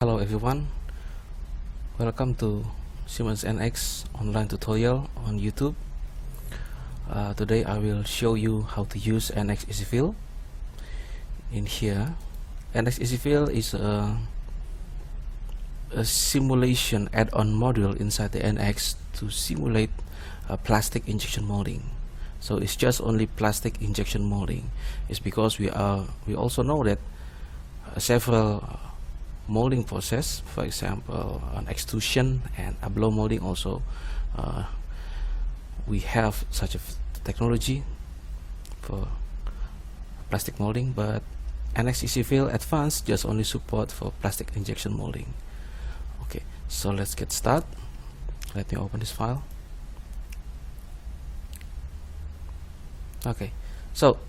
Hello everyone, welcome to Siemens NX online tutorial on YouTube. Today I will show you how to use NX EasyFill. In here, NX EasyFill is a simulation add-on module inside the NX to simulate plastic injection molding. So it's just only plastic injection molding. It's because we also know that several molding process, for example an extrusion and a blow molding also, we have such a technology for plastic molding, but NX EasyFill Advanced just only support for plastic injection molding. Okay, so let's get started. Let me open this file. Okay, so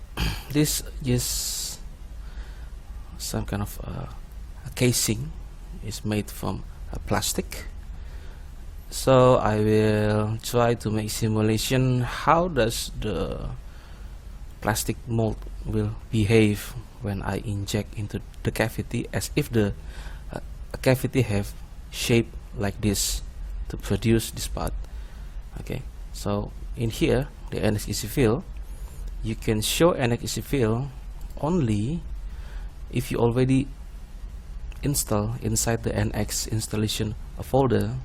this is some kind of casing is made from plastic. So I will try to make simulation how does the plastic mold will behave when I inject into the cavity, as if the cavity have shape like this to produce this part. Okay, so in here the NX EasyFill, you can show NX EasyFill only if you already install inside the NX installation folder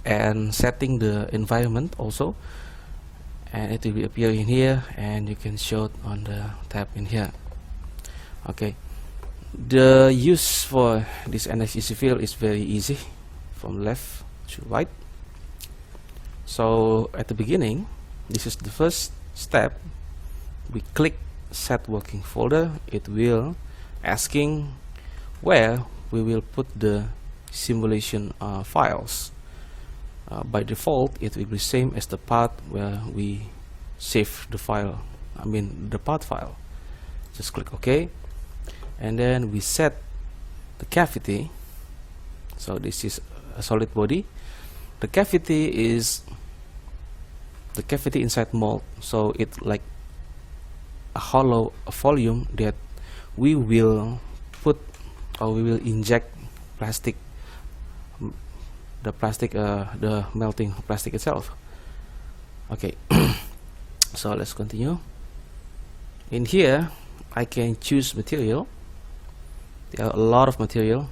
and setting the environment also, and it will be appear in here, and you can show it on the tab in here. Okay, the use for this NX EasyFill is very easy, from left to right. So at the beginning, this is the first step. We click set working folder. It will asking where we will put the simulation files. By default, it will be same as the path where we save the file, the part file. Just click OK, and then we set the cavity. So this is a solid body. The cavity is the cavity inside mold, so it's like a hollow volume that we will put, or we will inject plastic, the melting plastic itself. Okay, so let's continue. In here I can choose material. There are a lot of material,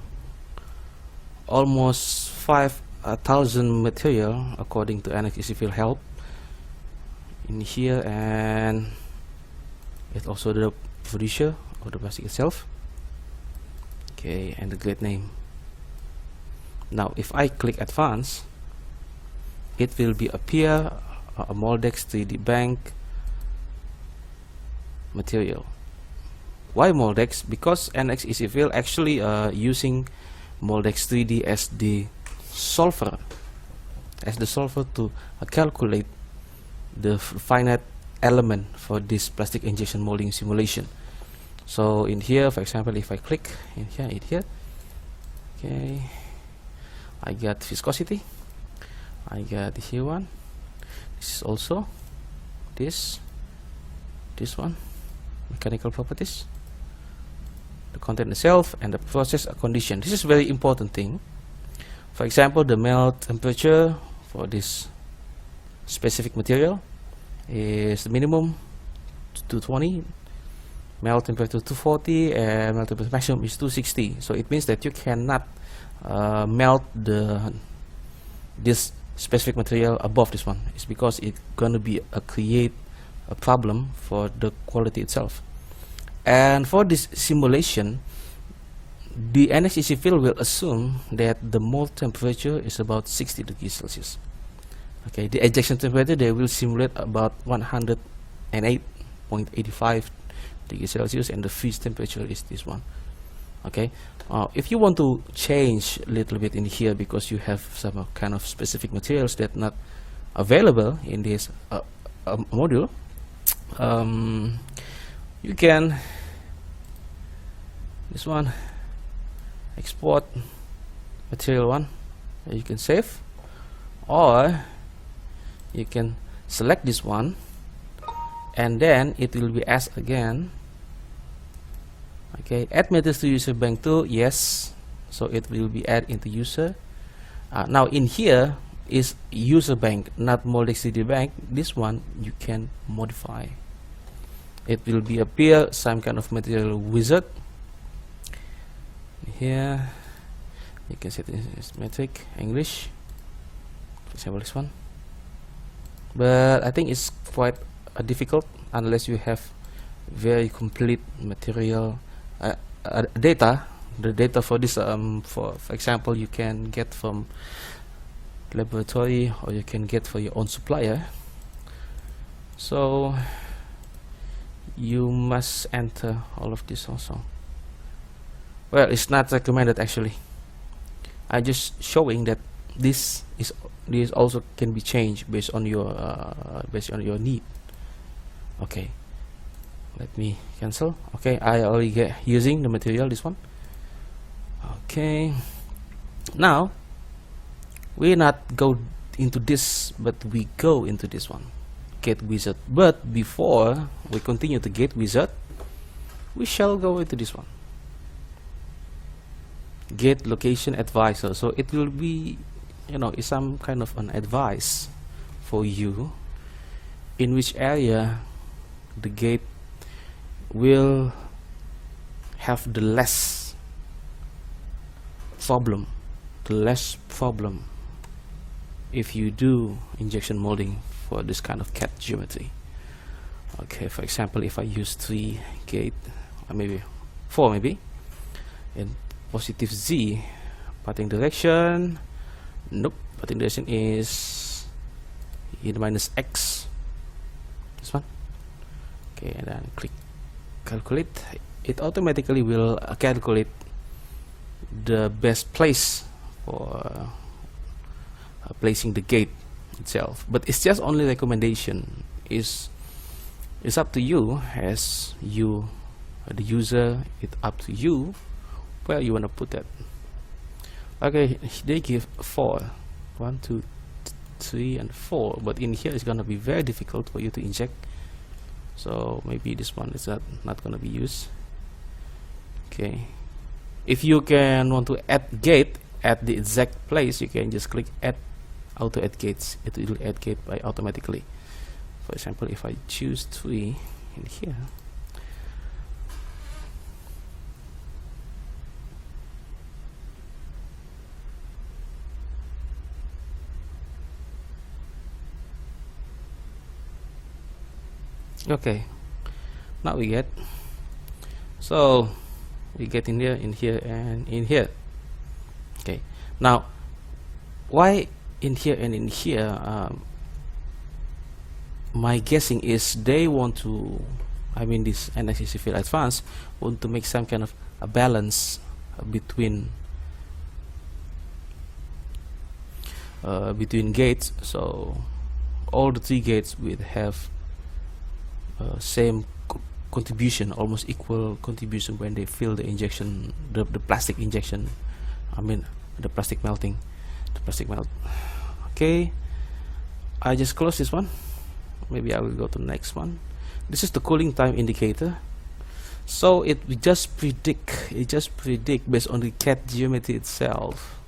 almost 5,000 material according to NX EasyFill help in here, and it's also the producer of the plastic itself. Okay, and the grade name. Now if I click advanced, it will be appear a Moldex 3D bank material. Why Moldex? Because NX EasyFill actually using Moldex 3D as the solver to calculate the finite element for this plastic injection molding simulation. So in here, for example, if I click in here, okay, I got viscosity, I got here one, this is also this one, mechanical properties, the content itself, and the process condition. This is very important thing. For example, the melt temperature for this specific material is the minimum 220, melt temperature 240, and melt temperature maximum is 260. So it means that you cannot melt this specific material above this one. It's because it's gonna be create a problem for the quality itself. And for this simulation, the NX EasyFill will assume that the mold temperature is about 60 degrees Celsius. Okay, the ejection temperature they will simulate about 108.85 degrees Celsius, and the freeze temperature is this one. Okay, if you want to change a little bit in here because you have some kind of specific materials that not available in this module, you can this one export material one, you can save, or you can select this one, and then it will be asked again Okay, add methods to user bank 2, yes, so it will be added into user. Now in here is user bank, not molexcd bank. This one you can modify. It will be appear some kind of material wizard. Here you can set it as metric English, for example this one, but I think it's quite difficult unless you have very complete material data. The data for this for example you can get from laboratory, or you can get for your own supplier. So you must enter all of this also. Well, it's not recommended actually. I just showing that this also can be changed based on your need. Okay, let me cancel. Okay, I already get using the material, this one. Okay, now we not go into this, but we go into this one, get wizard. But before we continue to get wizard, we shall go into this one, get location advisor. So it will be, you know, it's some kind of an advice for you in which area the gate will have the less problem if you do injection molding for this kind of CAD geometry. Okay, for example, if I use 3 gate, or maybe 4 maybe, and positive Z pathing direction, nope, pathing direction is in minus X, this one. Okay, and then click calculate. It automatically will calculate the best place for placing the gate itself, but it's just only recommendation. It's up to you, as you the user. It's up to you where you want to put that. Okay, they give 4, 1, 2, 3 and 4, but in here it's gonna be very difficult for you to inject, so maybe this one is not gonna be used. Okay, if you can want to add gate at the exact place, you can just click add, auto add gates. It will add gate by automatically. For example, if I choose 3 in here, okay, now we get, so we get in here and in here. Okay, now why in here and in here? My guessing is they want to, I mean this NXCC Field Advanced want to make some kind of a balance between gates, so all the 3 gates will have same contribution, almost equal contribution when they fill the injection, the plastic injection, I mean the plastic melting, the plastic melt. Okay, I just close this one. Maybe I will go to the next one. This is the cooling time indicator. So it just predict based on the CAD geometry itself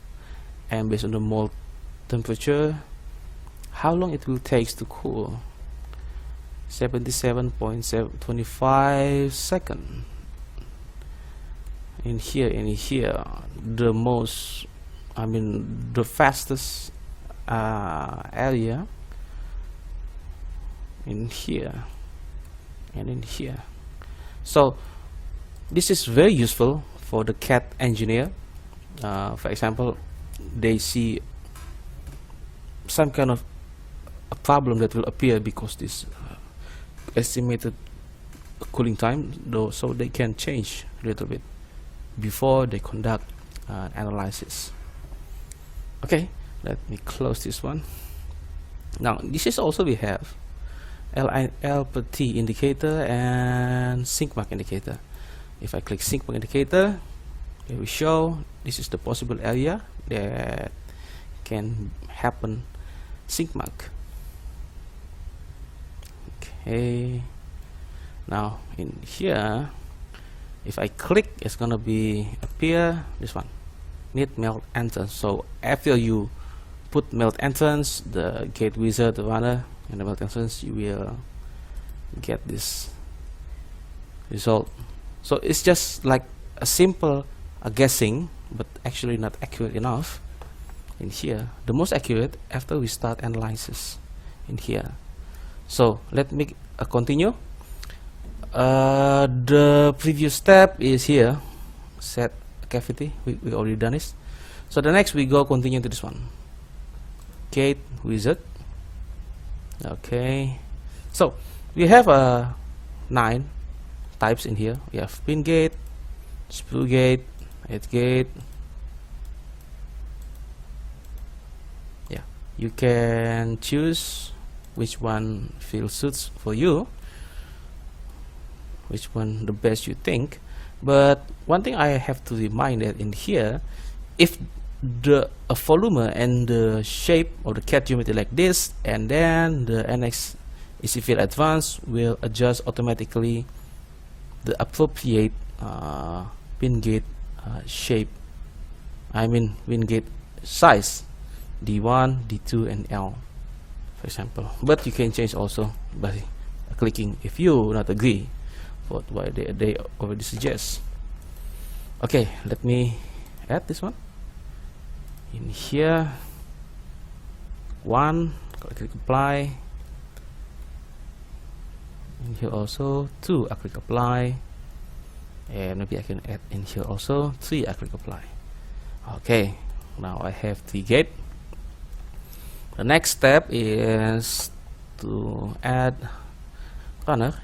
and based on the mold temperature how long it will take to cool. 77.25 seconds. In here, the most, I mean the fastest area in here and in here. So this is very useful for the CAD engineer. For example, they see some kind of a problem that will appear because this estimated cooling time, though, so they can change a little bit before they conduct analysis. Okay, let me close this one. Now this is also, we have LPT indicator and sync mark indicator. If I click sync mark indicator, it will show this is the possible area that can happen sync mark. Okay, now in here, if I click, it's gonna be appear this one, need melt entrance. So after you put melt entrance, the gate wizard runner and the melt entrance, you will get this result. So it's just like a simple guessing, but actually not accurate enough in here. The most accurate after we start analysis in here. So let me continue. The previous step is here, set cavity. We already done this. So the next we go continue to this one, gate wizard. Okay, so we have 9 types in here. We have pin gate, sprue gate, edge gate. Yeah, you can choose which one feels suits for you, which one the best you think. But one thing I have to remind that in here, if the volume and the shape of the cat geometry like this, and then the NX easy fill advanced will adjust automatically the appropriate pin gate shape, I mean pin gate size, D1, D2 and L for example. But you can change also by clicking if you not agree with what they already suggest. Okay, let me add this one in here. 1, click apply. In here also 2, I click apply, and maybe I can add in here also 3, I click apply. Okay, now I have the gate. The next step is to add runner.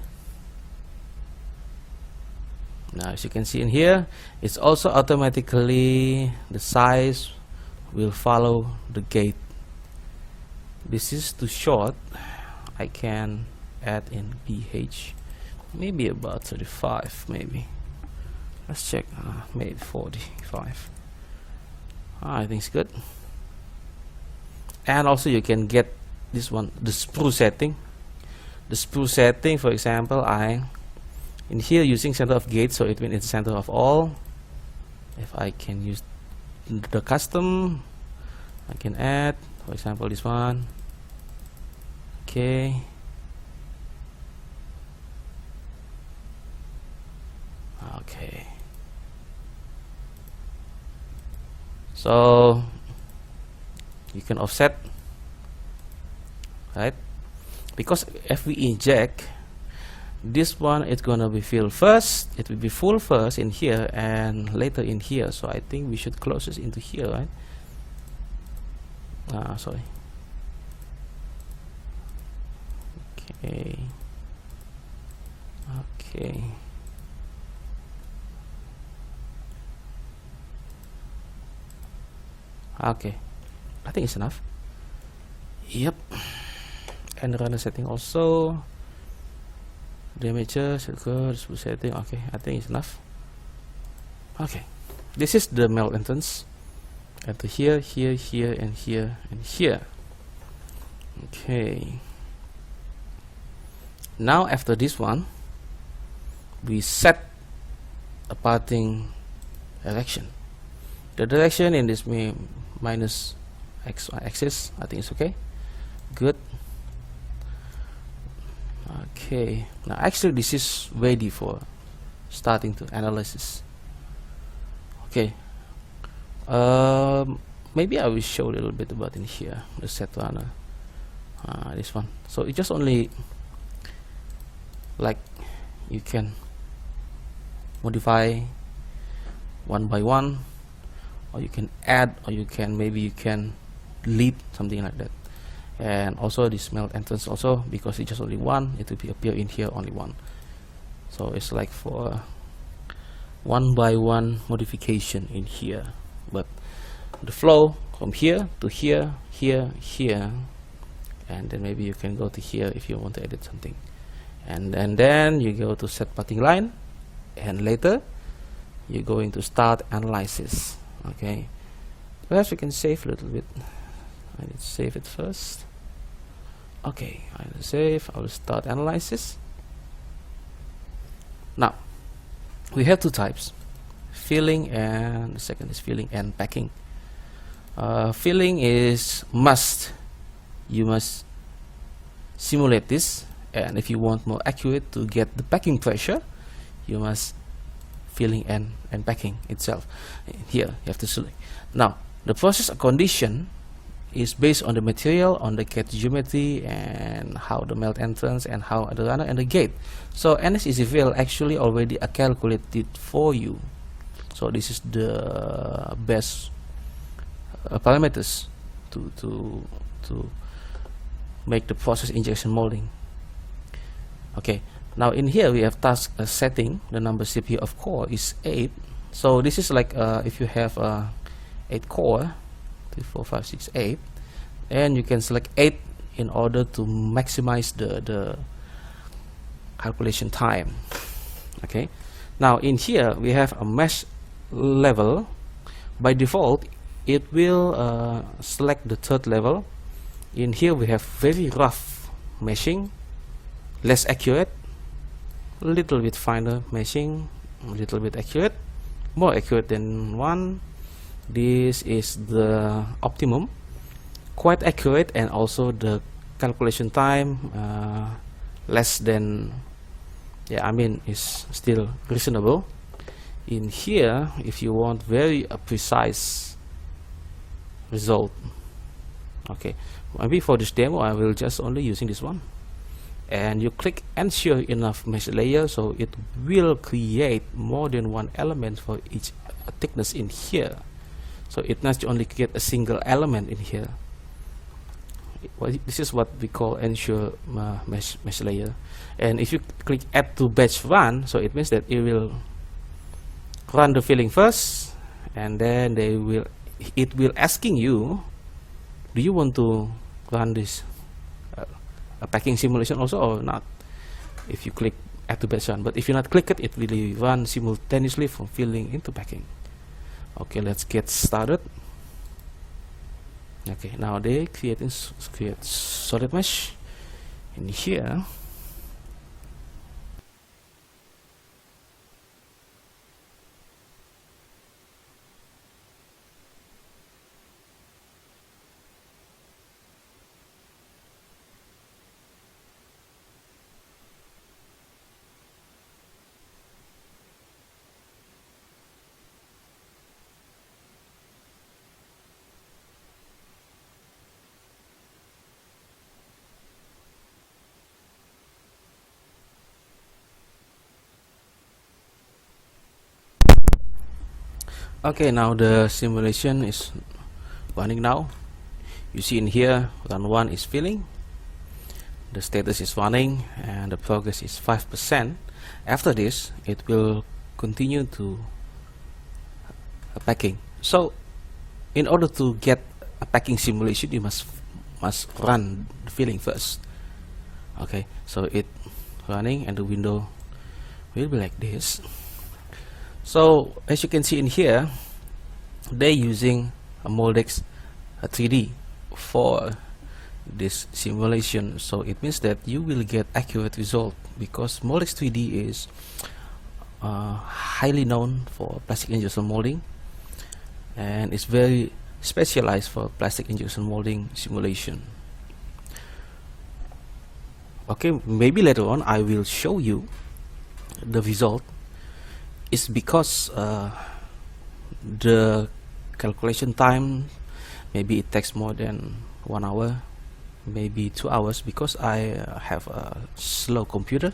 Now as you can see in here, it's also automatically the size will follow the gate. This is too short. I can add in BH, maybe about 35, maybe. Let's check. Maybe 45. I think it's good. And also you can get this one, the sprue setting. The sprue setting, for example, I in here using center of gate, so it means it's center of all. If I can use the custom, I can add, for example, this one. Okay. Okay. So you can offset, right? Because if we inject this one, it's gonna be filled first. It will be full first in here and later in here. So I think we should close this into here, right? Sorry. Okay. Okay. Okay, I think it's enough. Yep. And runner setting also. Damager, circle, setting. Okay, I think it's enough. Okay, this is the melt entrance. Enter here, here, here, and here, and here. Okay. Now after this one, we set a parting direction. The direction in this minus x axis, I think it's okay. Good. Okay, now actually this is ready for starting to analysis. Okay, maybe I will show a little bit about in here the set runner, this one. So it just only like you can modify one by one, or you can add, or you can maybe you can delete something like that. And also this melt entrance also, because it's just only one, it will be appear in here only one. So it's like for one by one modification in here. But the flow from here to here, here, here, and then maybe you can go to here if you want to edit something. And then you go to set parting line, and later you're going to start analysis. Okay, perhaps we can save a little bit. I need to save it first. Okay, I will save. I will start analysis. Now we have two types: filling, and the second is filling and packing. Filling is must. You must simulate this, and if you want more accurate to get the packing pressure, you must filling and packing itself. Here you have to select. Now the process condition is based on the material, on the gate geometry, and how the melt entrance, and how the runner and the gate. So NX EasyFill actually already calculated for you. So this is the best parameters to make the process injection molding. Okay, now in here we have task setting. The number CPU of core is 8. So this is like if you have 8 core, 3, 4, 5, 6, 8, and you can select 8 in order to maximize the calculation time. Okay, now in here we have a mesh level. By default it will select the third level. In here we have very rough meshing, less accurate, a little bit finer meshing, a little bit accurate, more accurate than 1. This is the optimum, quite accurate, and also the calculation time less than, yeah, I mean, is still reasonable. In here, if you want very precise result, okay, maybe for this demo I will just only using this one, and you click ensure enough mesh layer, so it will create more than one element for each thickness in here. So it not only create a single element in here. This is what we call ensure mesh layer. And if you click add to batch run, so it means that it will run the filling first, and then it will asking you, do you want to run this a packing simulation also or not? If you click add to batch run, but if you not click it, it will run simultaneously from filling into packing. Okay, let's get started. Okay, now they create solid mesh in here. Okay, now the simulation is running now. You see in here, run 1 is filling, the status is running, and the progress is 5%. After this, it will continue to packing. So, in order to get a packing simulation, you must run the filling first. Okay, so it running, and the window will be like this. So as you can see in here, they're using a Moldex 3D for this simulation. So it means that you will get accurate result, because Moldex 3D is highly known for plastic injection molding, and it's very specialized for plastic injection molding simulation. Okay, maybe later on I will show you the result. It's because the calculation time, maybe it takes more than 1 hour, maybe 2 hours, because I have a slow computer.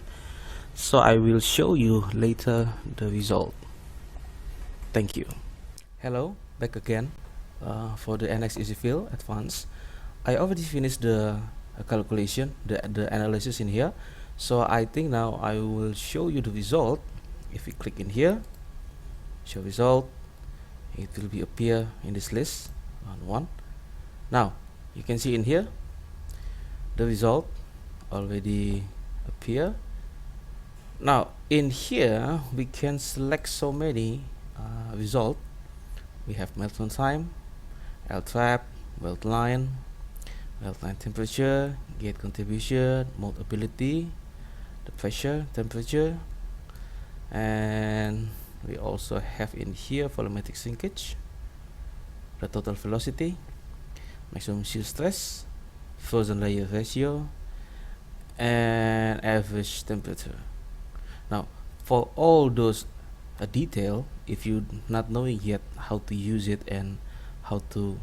So I will show you later the result. Thank you. Hello, back again for the NX EasyFill Advanced. I already finished the calculation, the analysis in here. So I think now I will show you the result. If we click in here, show result, it will be appear in this list on 1. Now you can see in here the result already appear. Now in here we can select so many result. We have melt time, L trap, weld line temperature, gate contribution, moldability, the pressure, temperature, and We also have in here volumetric shrinkage, the total velocity, maximum shear stress, frozen layer ratio, and average temperature. Now, for all those detail, if you not knowing yet how to use it and how to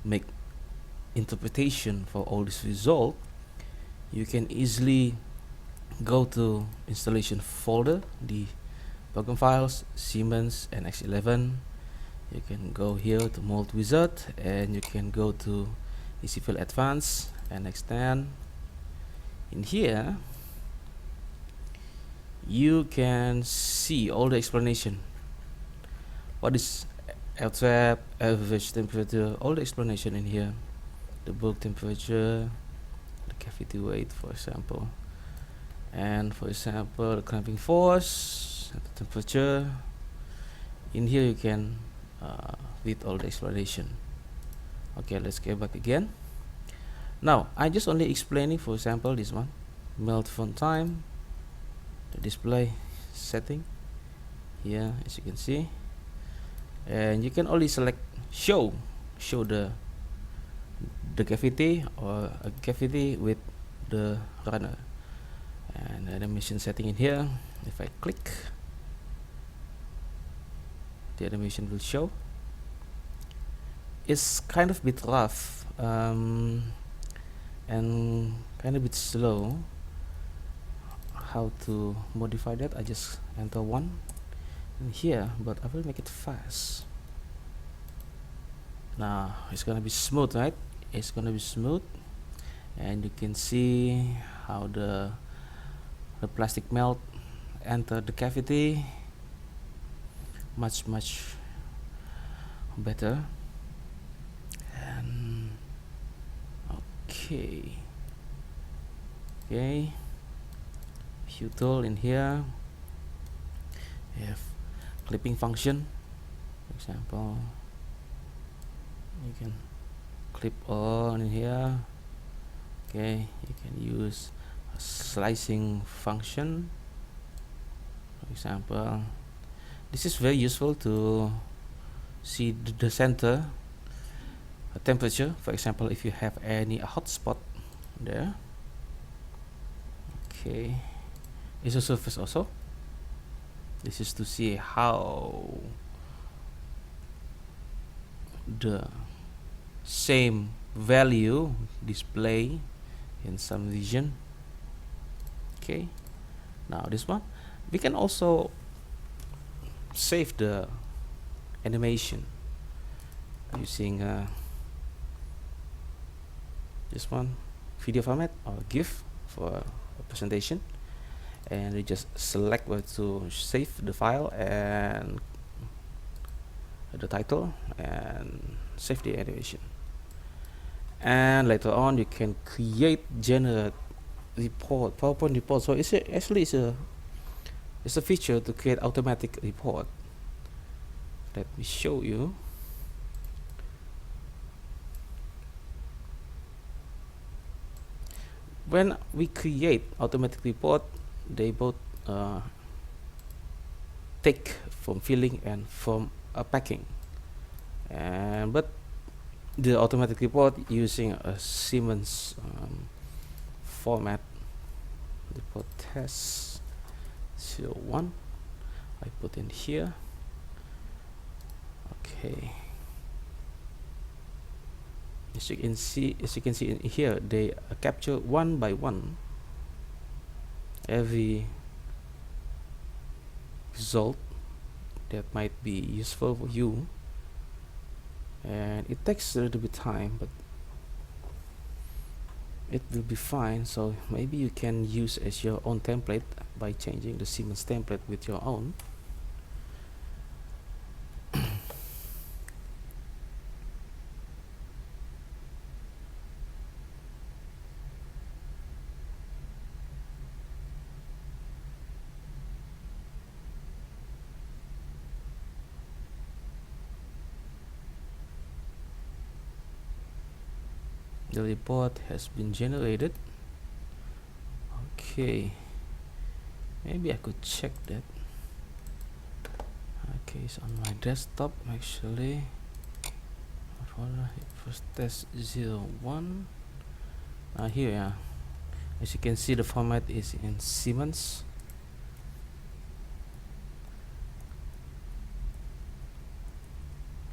make interpretation for all this result, you can easily go to installation folder, the program files, Siemens and X11. You can go here to mold wizard, and you can go to EasyFill Advanced and extend. In here you can see all the explanation. What is air trap, average temperature, all the explanation in here. The bulk temperature, the cavity weight, for example, and for example the clamping force, the temperature. In here you can read all the explanation. Okay, let's get back again. Now I just only explaining, for example, this one, melt font time, the display setting here, as you can see, and you can only select show the cavity or a cavity with the runner, and the animation setting in here. If I click, the animation will show. It's kind of bit rough and kind of bit slow. How to modify that? I just enter one in here, but I will make it fast. Now it's gonna be smooth, right? It's gonna be smooth, and you can see how the plastic melt enter the cavity much better. And okay, few tool in here. You have clipping function, for example. You can clip on in here. Okay, you can use a slicing function, for example. This is very useful to see the center temperature, for example, if you have any hot spot there. Okay, it's a surface also. This is to see how the same value display in some region. Okay, now this one, we can also save the animation using this one, video format or GIF for a presentation, and you just select where to save the file and the title and save the animation. And later on you can generate report, PowerPoint report. So it's a feature to create automatic report. Let me show you. When we create automatic report, they both take from filling and from packing, but the automatic report using a Siemens format, report test 01, I put in here. Okay, as you can see in here, they capture one by one every result that might be useful for you, and it takes a little bit time, but it will be fine. So maybe you can use as your own template by changing the Siemens template with your own. The report has been generated. Okay, maybe I could check that. Okay, it's on my desktop actually. First test 01. Here, yeah. As you can see, the format is in Siemens.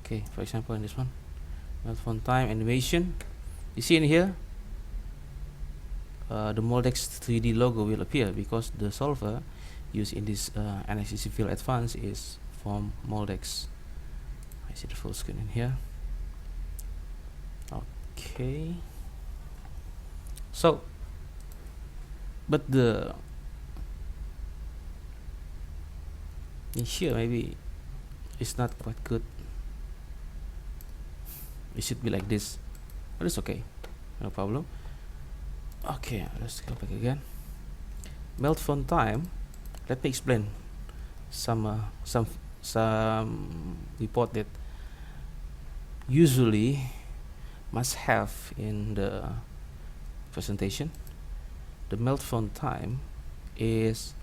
Okay, for example, in this one, font time animation. You see in here, the Moldex 3D logo will appear because the solver used in this NXEC Field Advanced is from Moldex. I see the full screen in here. Okay. So, but the in here maybe it's not quite good. It should be like this, but it's okay, no problem. Okay, let's go back again. Melt font time. Let me explain some report that usually must have in the presentation. The melt font time is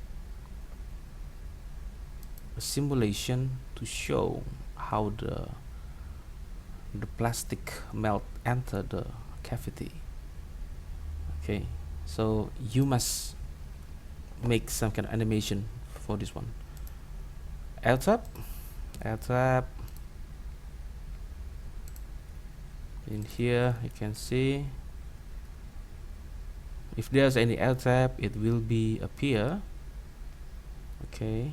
a simulation to show how the plastic melt enter the cavity. Okay, so you must make some kind of animation for this one. L tap in here. You can see if there's any L tap, it will be appear. Okay,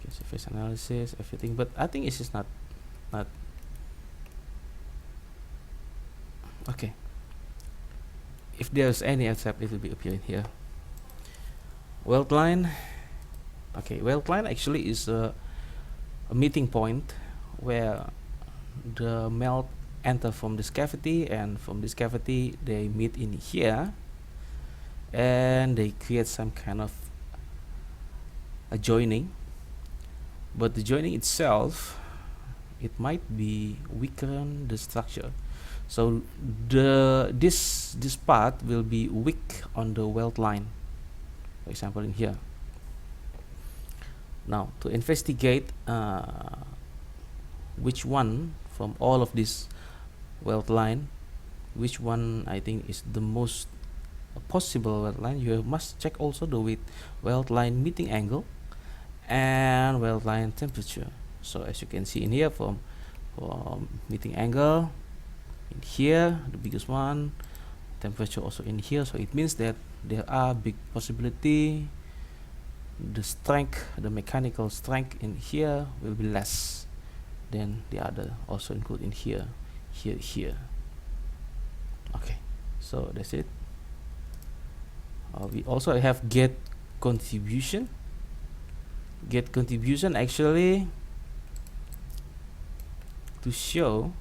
surface analysis, everything, but I think it's just not okay. If there's any L tap, it will be appearing here. Weld line. Okay, weld line actually is a meeting point where the melt enter from this cavity, and from this cavity they meet in here and they create some kind of a joining, but the joining itself, it might be weaken the structure. So this part will be weak on the weld line, for example in here. Now to investigate which one from all of this weld line, which one I think is the most possible weld line, you must check also the weld line meeting angle and weld line temperature. So as you can see in here, from meeting angle in here, the biggest one, temperature also in here, so it means that there are big possibility the strength, the mechanical strength in here will be less than the other, also include in here. Okay, so that's it. We also have get contribution. Get contribution actually to show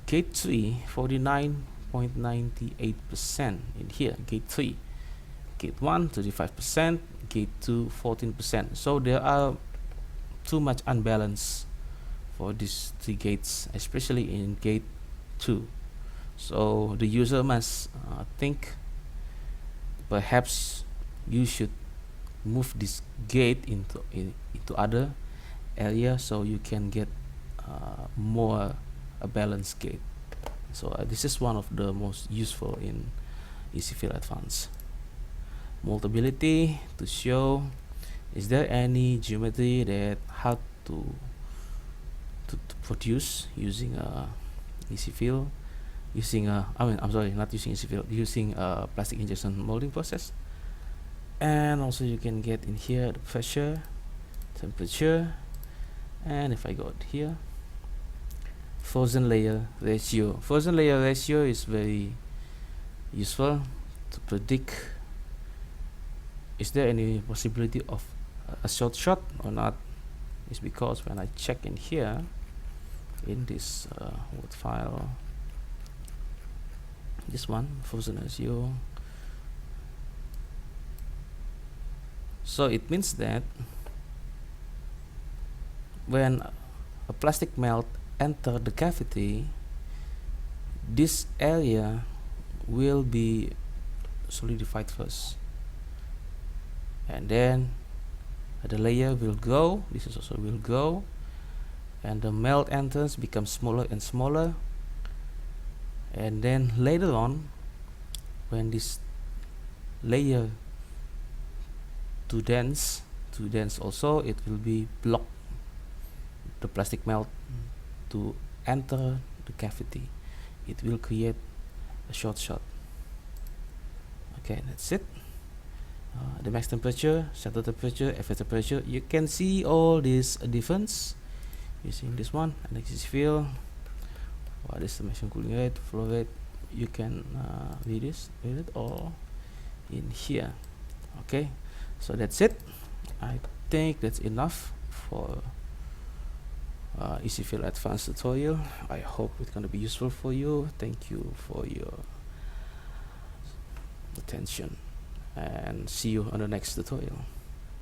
gate 3 49.98% in here, gate 3, gate 1 35%, gate 2 14%. So there are too much unbalance for these three gates, especially in gate 2. So the user must think perhaps you should move this gate into other area so you can get more a balanced gate. So this is one of the most useful in EC Field Advanced. Multibility to show is there any geometry that how to produce using EC Field, using I'm sorry, not using EC Field, using plastic injection molding process. And also you can get in here the pressure, temperature, and if I go here, frozen layer ratio. Frozen layer ratio is very useful to predict is there any possibility of a short shot or not. It's because when I check in here in this Word file, this one, frozen ratio, so it means that when a plastic melt enter the cavity, this area will be solidified first. and then the layer will go, this is also will go, and the melt entrance becomes smaller and smaller, and then later on when this layer too dense also, it will be block the plastic melt to enter the cavity. It will create a short. Okay, that's it. The max temperature, center temperature, FS temperature, you can see all this difference using this one. Analysis field, what is the maximum cooling rate, flow rate, you can read it all in here. Okay, so that's it. I think that's enough for EasyFill Advanced tutorial. I hope it's going to be useful for you. Thank you for your attention, and see you on the next tutorial.